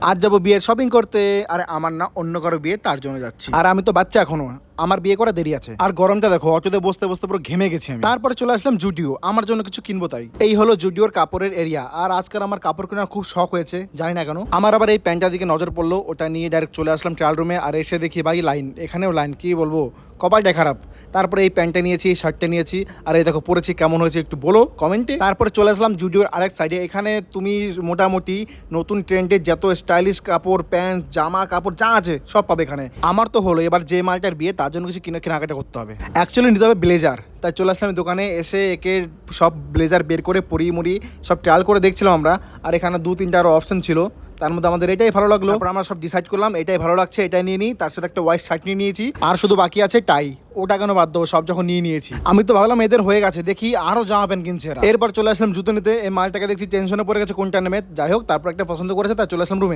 আজ যাবো বিয়ের শপিং করতে। আর আমার না অন্য কারো বিয়ে, তার জন্য যাচ্ছি। আর আমি তো বাচ্চা এখনো, আমার বিয়ে করা দেরি আছে। আর গরমটা দেখো, অটোতে বসতে বসতে পুরো ঘেমে গেছি আমি। তারপরে চলে আসলাম জুডিও, আমার জন্য কিছু কিনবো তাই। এই হলো জুডিওর কাপড়ের এরিয়া। আর আজকাল আমার কাপড় কেনার খুব শখ হয়েছে, জানি না কেন। আমার আবার এই প্যান্টটার দিকে নজর পড়লো, ওটা নিয়ে ডাইরেক্ট চলে আসলাম ট্রায়াল রুমে। আর এসে দেখি ভাই লাইন, এখানেও লাইন, কি বলবো, কপালটা খারাপ। তারপরে এই প্যান্টটা নিয়েছি, শার্টটা নিয়েছি। আর এই দেখো পরেছি, কেমন হয়েছে একটু বলো কমেন্টে। তারপরে চলে আসলাম জুডিওর আরেক সাইডে। এখানে তুমি মোটামুটি নতুন ট্রেন্ডের যত স্টাইলিশ কাপড়, প্যান্ট, জামা কাপড় যা আছে সব পাবে এখানে। আমার তো হলো এবার যে মালটার বিয়ে, তার জন্য কিছু কেনাকাটা করতে হবে। অ্যাকচুয়ালি নিতে হবে ব্লেজার। তাই চলে আসলাম দোকানে। এসে একে সব ব্লেজার বের করে পরিয়ে মুড়ি সব ট্রায়াল করে দেখছিলাম আমরা। আর এখানে 2-3টা আরও অপশন ছিল, তার মধ্যে আমাদের এটাই ভালো লাগলো। তারপর আমরা সব ডিসাইড করলাম এটাই ভালো লাগছে, এটাই নিয়ে নিই। তার সাথে একটা হোয়াইট শার্ট নিয়ে নিয়েছি। আর শুধু বাকি আছে টাই, ওটা কেন বাদ দেবো, সব যখন নিয়ে নিয়েছি। আমি তো ভাবলাম এদের হয়ে গেছে, দেখি আরও জামা প্যান্ট কিনছে এরা। এরপর চলে আসলাম জুতো নিতে। এই মালটাকে দেখছি টেনশনে পড়ে গেছে কোনটা নেবে। যাই হোক, তারপর একটা পছন্দ করেছে, তাই চলে আসলাম রুমে।